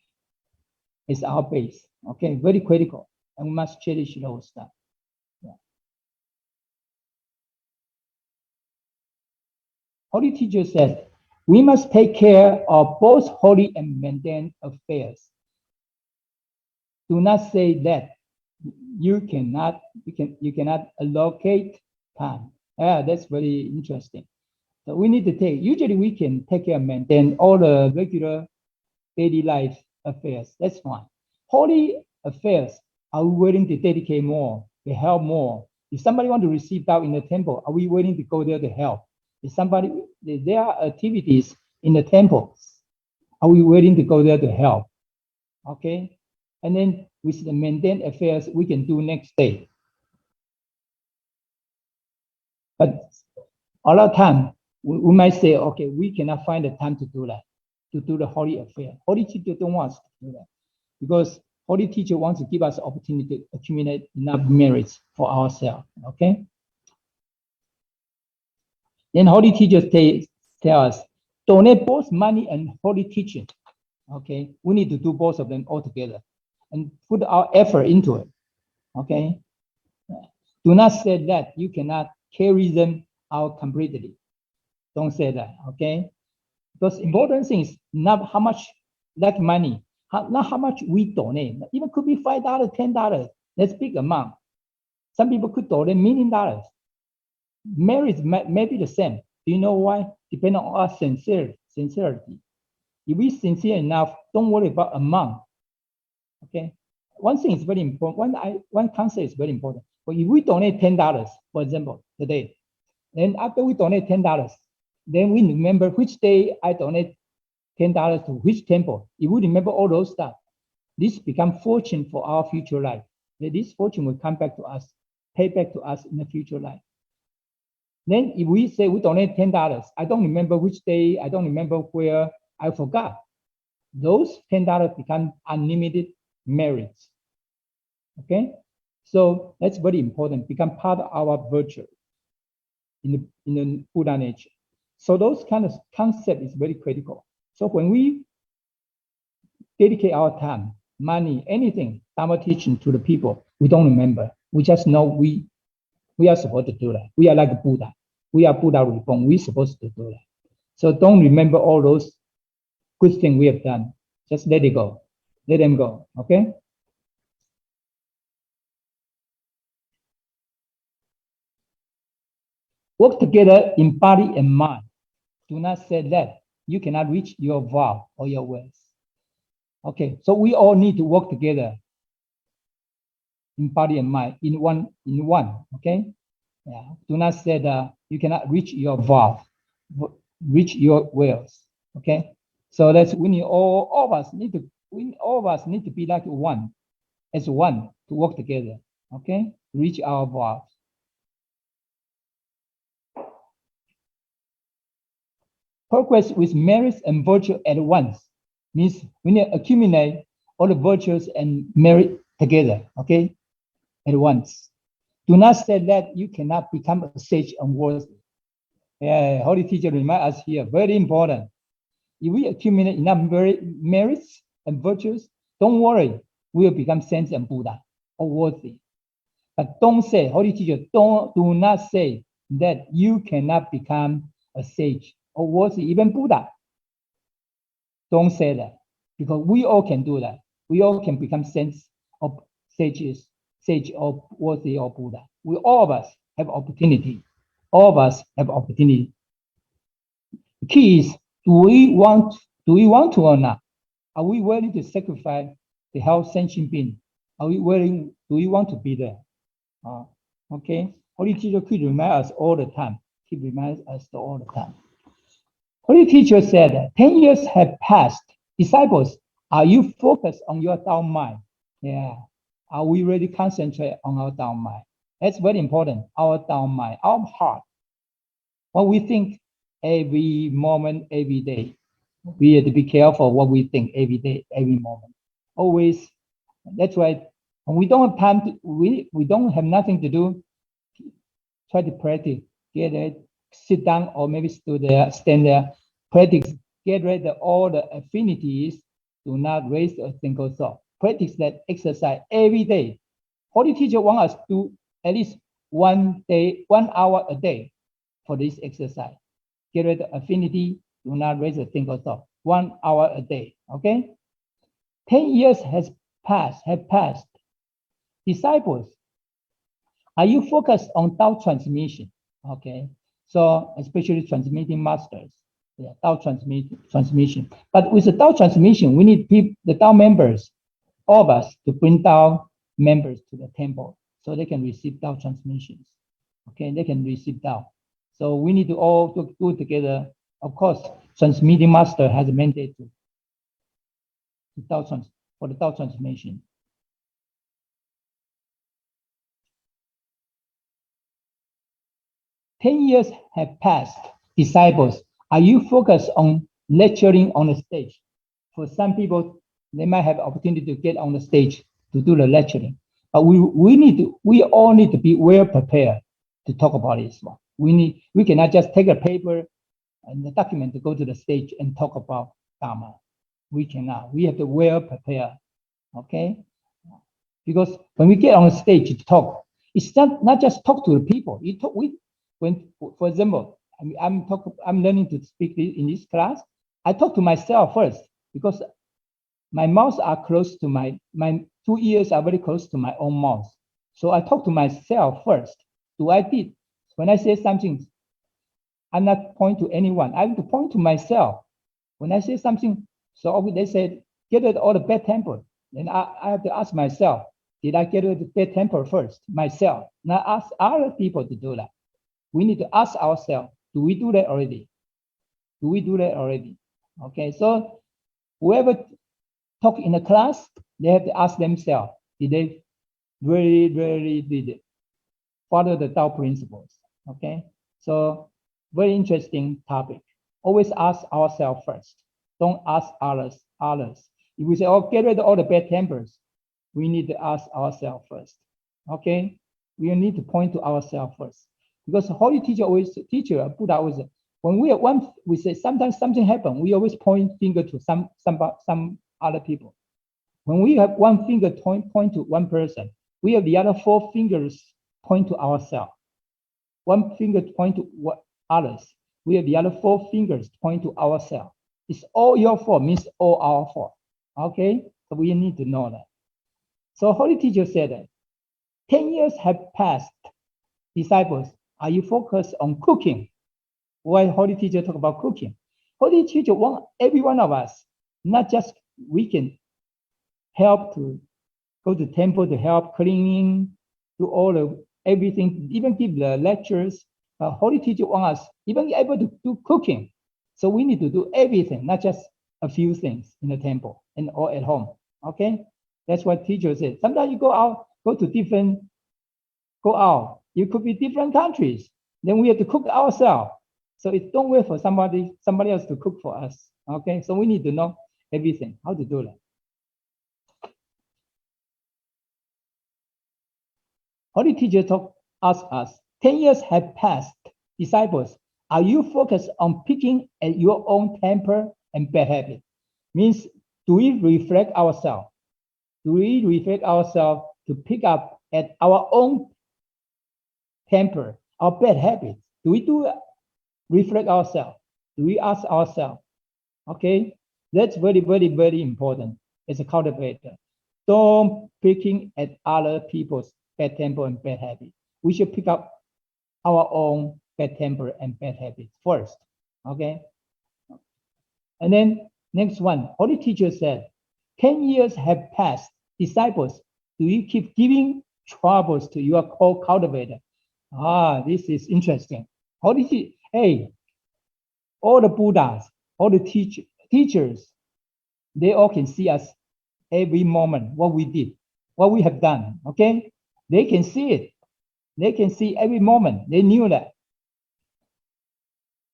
as our base. Okay, very critical, and we must cherish those stuff. Yeah. Holy Teacher said, we must take care of both holy and mundane affairs. Do not say that you cannot allocate time. Yeah, that's very interesting. So we need to usually we can take care of maintain all the regular daily life affairs. That's fine. Holy affairs, are we willing to dedicate more, to help more? If somebody want to receive Tao in the temple, are we willing to go there to help? If there are activities in the temples, are we willing to go there to help? Okay. And then with the mundane affairs, we can do next day. But a lot of time, we might say, okay, we cannot find the time to do that, to do the holy affair. Holy Teacher don't want us to do that because Holy Teacher wants to give us opportunity to accumulate enough merits for ourselves. Okay. Then Holy Teacher tell us, donate both money and holy teaching. Okay, we need to do both of them all together and put our effort into it. Okay, do not say that you cannot carry them out completely. Don't say that. Okay, because important thing is not how much like money, not how much we donate. Even could be $5, $10. That's big amount. Some people could donate $1 million. Merit may be the same. Do you know why? Depending on our sincerity. If we sincere enough, don't worry about amount. Okay. One thing is very important. One concept is very important. But if we donate $10, for example, today, then after we donate $10, then we remember which day I donate $10 to which temple. If we remember all those stuff, this become fortune for our future life. This fortune will come back to us, pay back to us in the future life. Then if we say we donate $10, I don't remember which day, I don't remember where, I forgot. Those $10 become unlimited merits. Okay, so that's very important. Become part of our virtue in the Buddha nature. So those kind of concept is very critical. So when we dedicate our time, money, anything, Dharma teaching to the people, we don't remember. We just know we are supposed to do that. We are like Buddha. We are Buddha reborn. We're supposed to do that. So don't remember all those good things we have done. Just let it go. Let them go. Okay? Work together in body and mind. Do not say that you cannot reach your vow or your words. Okay, so we all need to work together in body and mind, in one. Okay? Yeah. Do not say that you cannot reach your vow, reach your wills. Okay? So that's all of us need to be like one, as one, to work together. Okay? Reach our vows. Progress with merits and virtue at once means we need to accumulate all the virtues and merit together, okay, at once. Do not say that you cannot become a sage and worthy. Yeah, Holy Teacher remind us here, very important. If we accumulate enough merits and virtues, don't worry, we will become saints and Buddha or worthy. But don't say, Holy Teacher, do not say that you cannot become a sage or worthy, even Buddha. Don't say that, because we all can do that. We all can become saints or sages, sage or worthy or Buddha. All of us have opportunity. All of us have opportunity. The key is, do we want to or not? Are we willing to sacrifice the health sentient being? Do we want to be there? Okay. Holy Teacher could remind us all the time. Keep reminding us all the time. Holy Teacher said, 10 years have passed. Disciples, are you focused on your Tao mind? Yeah. Are we really concentrate on our Tao mind? That's very important. Our Tao mind, our heart. What we think every moment, every day. We have to be careful what we think every day, every moment. Always. That's why when we don't have time to, we don't have nothing to do, try to practice. Get it, sit down or maybe stand there, practice, get rid of all the affinities, do not raise a single thought. Practice that exercise every day. Holy Teacher wants us to do at least 1 hour a day for this exercise. Get rid of affinity, do not raise a single thought. 1 hour a day, okay? 10 years have passed. Disciples, are you focused on Tao transmission? Okay, so especially transmitting masters, yeah, Tao transmission. But with the Tao transmission, we need the Tao members, all of us, to bring Tao members to the temple so they can receive Tao transmissions. Okay, they can receive Tao. So we need to all do together. Of course, transmitting master has a mandate for the Tao transmission. "10 years have passed. Disciples, are you focused on lecturing on the stage?" For some people, they might have opportunity to get on the stage to do the lecturing. But we all need to be well prepared to talk about this one. We cannot just take a paper and the document to go to the stage and talk about Dharma. We cannot. We have to well prepare. Okay? Because when we get on the stage to talk, it's not just talk to the people. For example, I'm learning to speak in this class. I talk to myself first because my mouth are close to my 2 ears are very close to my own mouth. So I talk to myself first. When I say something, I'm not point to anyone. I have to point to myself. When I say something, so they said, get rid of all the bad temper. Then I have to ask myself, did I get rid of the bad temper first? Myself, not ask other people to do that. We need to ask ourselves, do we do that already? Do we do that already? Okay, so whoever talk in a class, they have to ask themselves, did they really did it? Follow the Tao principles, okay? So very interesting topic. Always ask ourselves first. Don't ask others. If we say, oh, get rid of all the bad tempers, we need to ask ourselves first, okay? We need to point to ourselves first. Because the Holy Teacher Buddha always, when we say sometimes something happen, we always point finger to some other people. When we have one finger point to one person, we have the other 4 fingers point to ourselves. One finger point to others. We have the other 4 fingers point to ourselves. It's all your fault, means all our fault. Okay? So we need to know that. So Holy Teacher said that 10 years have passed. Disciples, are you focused on cooking? Why Holy Teacher talk about cooking? Holy Teacher want every one of us, not just we can help to go to temple to help cleaning, do all of everything, even give the lectures. Holy Teacher want us even able to do cooking. So we need to do everything, not just a few things in the temple and or at home. Okay, that's what teacher said. Sometimes you go out, go out. You could be different countries. Then we have to cook ourselves. So it don't wait for somebody else to cook for us. Okay, so we need to know everything, how to do that. Holy Teacher asked us, 10 years have passed. Disciples, are you focused on picking at your own temper and bad habit? Means, do we reflect ourselves? Do we reflect ourselves to pick up at our own temper, our bad habits? Do we reflect ourselves? Do we ask ourselves? Okay, that's very, very, very important as a cultivator. Don't picking at other people's bad temper and bad habits. We should pick up our own bad temper and bad habits first. Okay. And then next one, Holy Teacher said, 10 years have passed. Disciples, do you keep giving troubles to your co-cultivator? This is interesting. Hey, all the Buddhas, all the teachers, they all can see us every moment, what we did, what we have done, okay? They can see it. They can see every moment. They knew that.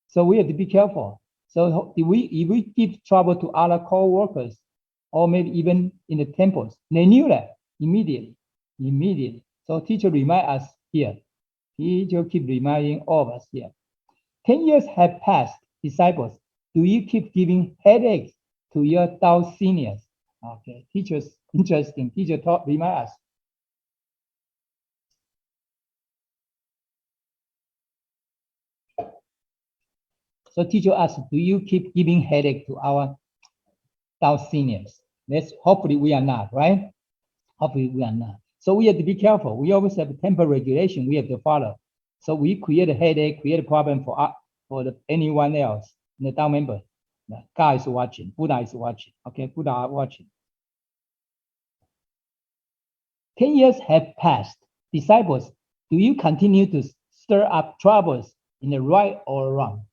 So we have to be careful. So if we give trouble to other co-workers, or maybe even in the temples, they knew that immediately. So teacher remind us here. Teacher keep reminding all of us here. 10 years have passed. Disciples, do you keep giving headaches to your Tao seniors? Okay, teachers, interesting. Teacher remind us. So teacher asks, do you keep giving headache to our Tao seniors? Hopefully we are not, right? Hopefully we are not. So we have to be careful. We always have a temper regulation we have to follow. So we create a headache, create a problem for anyone else, the Tao member. God is watching, Buddha is watching. Okay, Buddha are watching. 10 years have passed. Disciples, do you continue to stir up troubles in the right or wrong?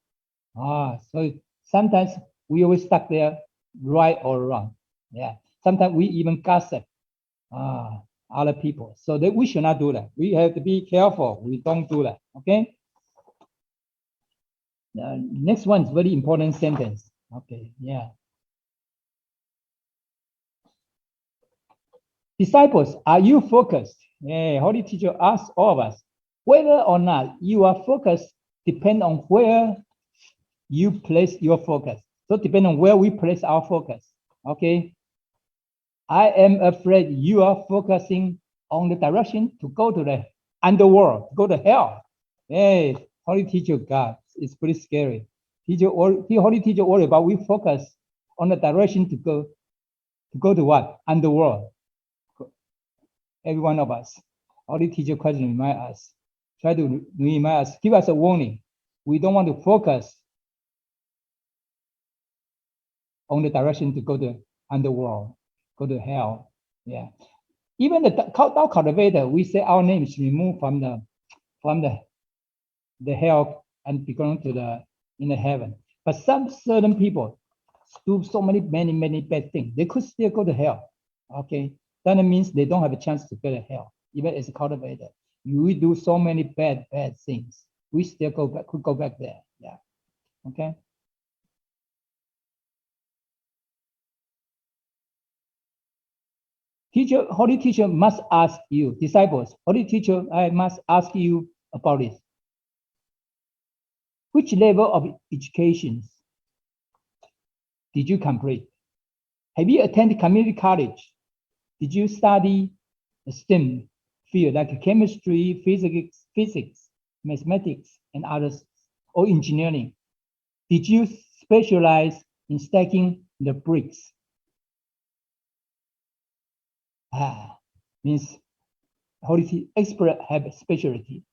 So sometimes we always stuck there, right or wrong. Yeah. Sometimes we even gossip other people. So that we should not do that. We have to be careful. We don't do that. Okay. Next one is very important sentence. Okay. Yeah. Disciples, are you focused? Yeah, Holy Teacher asks all of us, whether or not you are focused depends on where you place your focus. So depending on where we place our focus. Okay. I am afraid you are focusing on the direction to go to the underworld, go to hell. Hey, Holy Teacher God, it's pretty scary. Holy Teacher worry about we focus on the direction to go to what? Underworld. Every one of us. Holy Teacher question remind us. Try to remind us, give us a warning. We don't want to focus on the direction to go to underworld, go to hell. Yeah. Even the Tao cultivator, we say our name is removed from the hell and become in the heaven. But some certain people do so many bad things. They could still go to hell. Okay. That means they don't have a chance to go to hell, even as a cultivator. We do so many bad things. We still could go back there. Yeah. Okay. Holy Teacher must ask you, disciples, Holy Teacher, I must ask you about this. Which level of education did you complete? Have you attended community college? Did you study the STEM field like chemistry, physics, mathematics, and others, or engineering? Did you specialize in stacking the bricks? Means Holy expert have a specialty.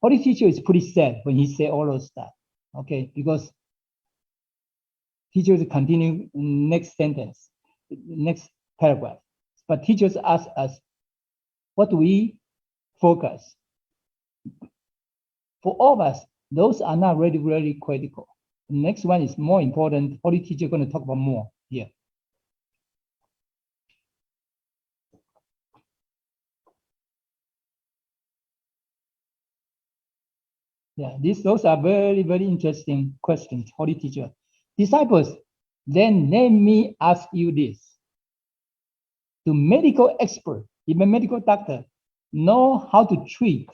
Holy teacher is pretty sad when he say all those stuff, okay? Because teachers continue next sentence, next paragraph. But teachers ask us, what do we focus? For all of us, those are not really, really critical. The next one is more important. Holy teacher going to talk about more here. Yeah, those are very, very interesting questions, Holy teacher. Disciples, then let me ask you this. Do medical experts, even medical doctor, know how to treat,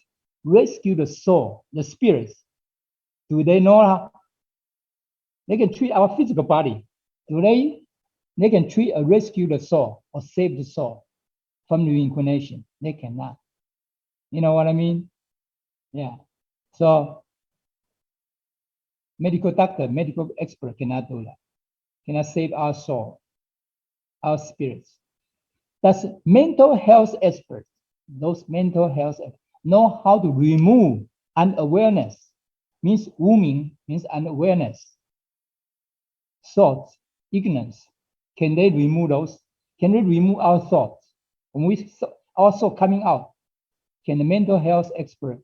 rescue the soul, the spirits? Do they know how they can treat our physical body? Do they can treat or rescue the soul or save the soul from reincarnation? They cannot. You know what I mean? Yeah. So medical doctor, medical expert cannot do that. Cannot save our soul, our spirits. Does mental health experts, those mental health experts, know how to remove unawareness? Means wooming, means unawareness, thoughts, ignorance. Can they remove those? Can they remove our thoughts? When we also coming out, can the mental health expert,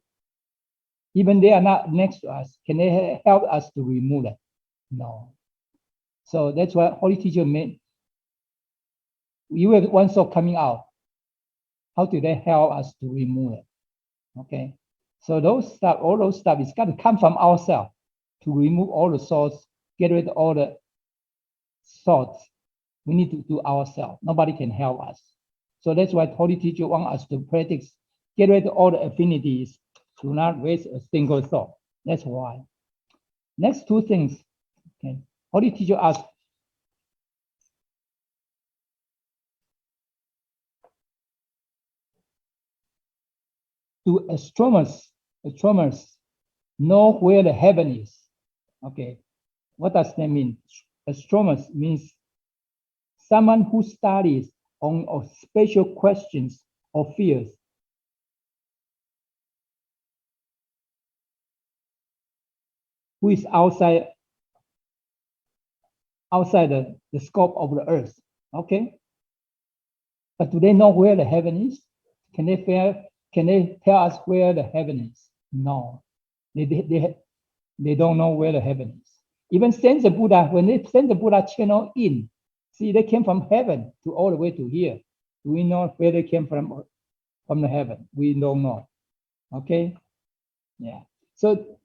even they are not next to us, can they help us to remove it? No. So that's why Holy Teacher made. You have one thought coming out. How do they help us to remove it? Okay. So those stuff, all those stuff, it's got to come from ourselves to remove all the thoughts, get rid of all the thoughts. We need to do ourselves. Nobody can help us. So that's why Holy Teacher wants us to practice, get rid of all the affinities, do not waste a single thought. That's why. Next two things. Okay. Holy Teacher asks, do astronomers know where the heaven is? Okay. What does that mean? Astronomers means someone who studies on special questions or fields. Who is outside the scope of the earth. Okay. But do they know where the heaven is? Can they tell us where the heaven is? No. They don't know where the heaven is. Even send the Buddha, when they send the Buddha channel in, see, they came from heaven to all the way to here. Do we know where they came from the heaven? We don't know. Okay? Yeah. So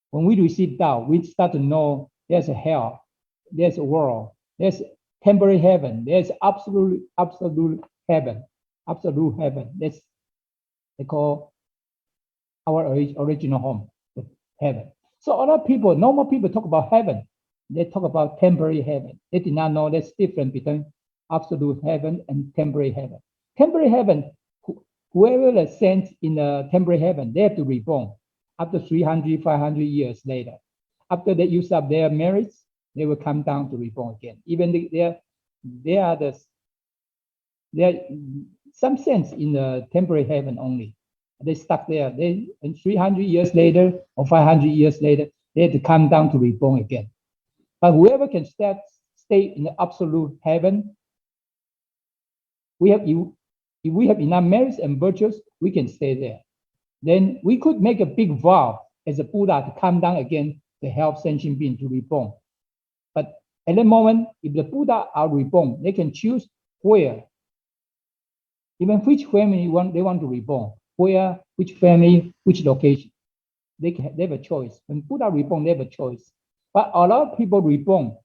when we receive Tao, we start to know there's a hell, there's a world, there's temporary heaven, there's absolute heaven, absolute heaven. That's they call our original home, the heaven. So a lot of people, normal people talk about heaven. They talk about temporary heaven. They did not know there's difference between absolute heaven and temporary heaven. Temporary heaven, whoever is sent in the temporary heaven, they have to reborn after 300, 500 years later. After they use up their merits, they will come down to reborn again. Even they are some sense in the temporary heaven only. They stuck there. They and 300 years later or 500 years later, they have to come down to reborn again. But whoever can stay in the absolute heaven, if we have enough merits and virtues, we can stay there. Then we could make a big vow as a Buddha to come down again to help sentient beings to reborn. But at that moment, if the Buddha are reborn, they can choose where, even which family they want to reborn, where, which family, which location. They have a choice. When Buddha reborn, they have a choice. But a lot of people reborn,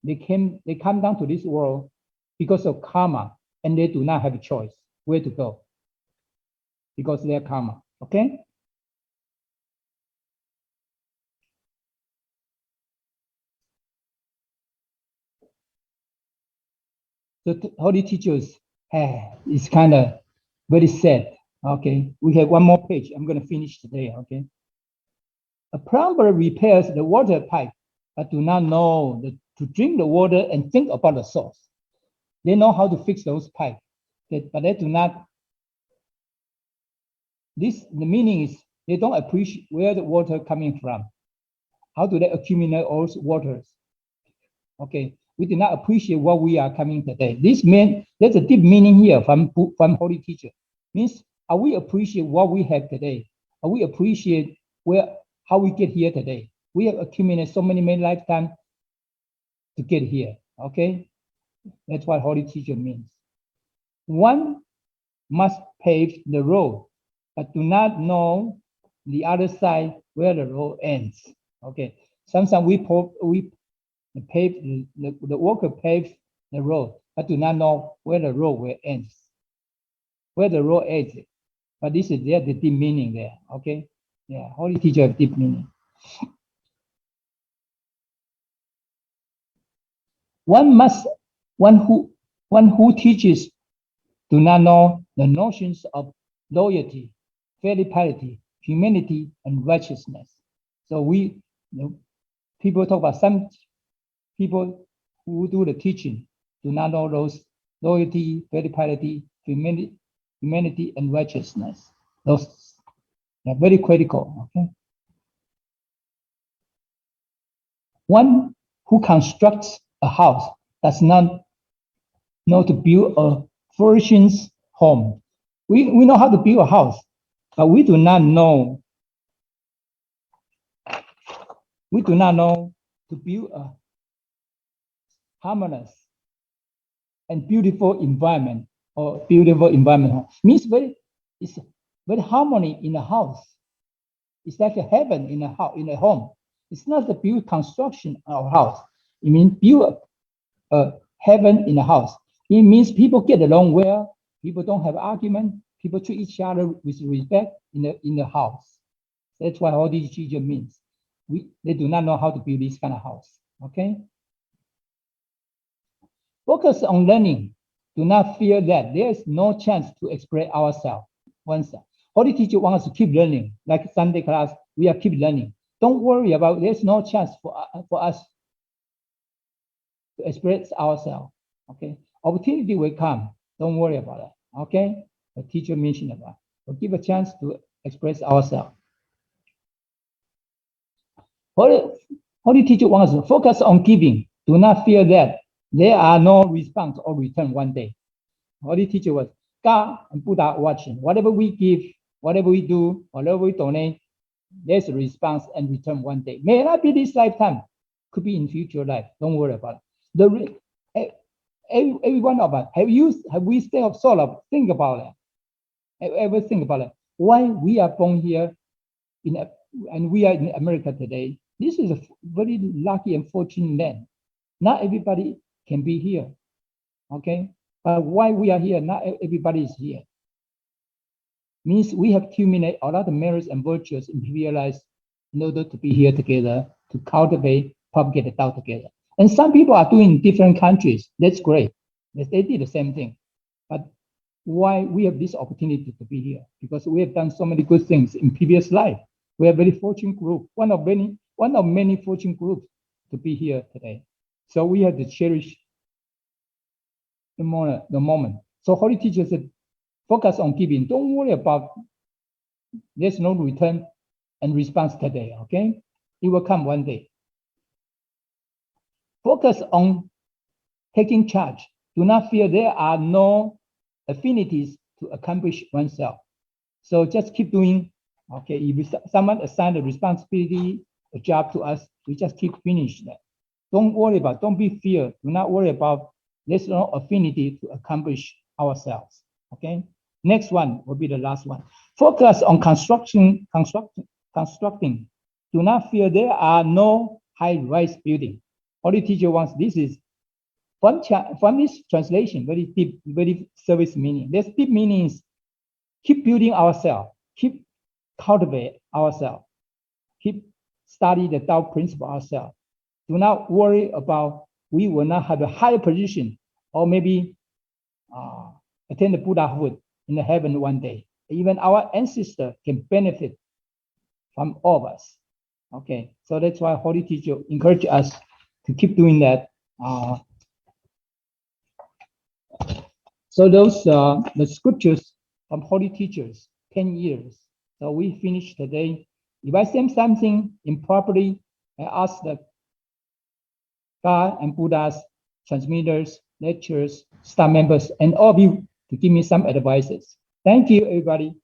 they come down to this world because of karma, and they do not have a choice where to go because of their karma. Okay. the Holy Teachers, it's kind of very sad. Okay, we have one more page. I'm going to finish today. Okay. A plumber repairs the water pipe, but do not know to drink the water and think about the source. They know how to fix those pipes, but they do not. The meaning is they don't appreciate where the water coming from. How do they accumulate all those waters? Okay, we do not appreciate what we are coming today. There's a deep meaning here from Holy Teacher. Means, are we appreciate what we have today? Are we appreciate how we get here today? We have accumulated so many lifetimes to get here. Okay, that's what Holy Teacher means. One must pave the road, but do not know the other side where the road ends. Okay, sometimes the worker paves the road, but do not know where the road ends. Where the road ends. But this is the deep meaning there. Okay, yeah, Holy Teacher have deep meaning. One who teaches do not know the notions of loyalty, fidelity, humanity, and righteousness. So people talk about some people who do the teaching do not know those loyalty, fidelity, humanity, and righteousness. Those are very critical. Okay. One who constructs a house does not know to build a flourishing home. We know how to build a house, but we do not know to build a harmonious and beautiful environment or beautiful environment. Means it's very harmony in a house. It's like a heaven in a home. It's not the build construction of a house. It means build a heaven in a house. It means people get along well. People don't have argument. People treat each other with respect in the house. That's what Holy Teacher means. They do not know how to build this kind of house. Okay. Focus on learning. Do not fear that there is no chance to express oneself. Holy Teacher wants us to keep learning. Like Sunday class, we are keep learning. Don't worry about there's no chance for us to express ourselves. Okay, opportunity will come. Don't worry about it. Okay, the teacher mentioned about. We'll give a chance to express ourselves. Holy Teacher wants us to focus on giving. Do not fear that there are no response or return one day. Holy Teacher was God and Buddha watching. Whatever we give, whatever we do, whatever we donate, there's a response and return one day. May not be this lifetime, could be in future life. Don't worry about it. Every one of us, have we still sort of think about it? Ever think about it? Why we are born here and we are in America today? This is a very lucky and fortunate land. Not everybody can be here. Okay, but why we are here? Not everybody is here. Means we have accumulated a lot of merits and virtues in previous lives in order to be here together, to cultivate, propagate the Tao together. And some people are doing in different countries. That's great. They did the same thing. But why we have this opportunity to be here? Because we have done so many good things in previous life. We are a very fortunate group, one of many fortunate groups to be here today. So we have to cherish the moment. So Holy Teacher said, focus on giving. Don't worry about there's no return and response today, okay? It will come one day. Focus on taking charge. Do not fear there are no affinities to accomplish oneself. So just keep doing, okay? If someone assign a responsibility, a job to us, we just keep finishing that. Don't worry about, don't be fear. Do not worry about there's no affinity to accomplish ourselves, okay? Next one will be the last one. Focus on constructing. Do not fear there are no high-rise building. Holy Teacher wants, this is from this translation, very deep, very service meaning. This deep meaning is keep building ourselves, keep cultivate ourselves, keep study the Tao principle ourselves. Do not worry about we will not have a higher position or maybe attain the Buddhahood in the heaven one day. Even our ancestor can benefit from all of us. Okay, so that's why Holy Teacher encourage us to keep doing that. So those the scriptures from Holy Teachers, 10 years. So we finished today. If I say something improperly, I ask the God and Buddha's transmitters, lecturers, staff members, and all of you to give me some advices. Thank you, everybody.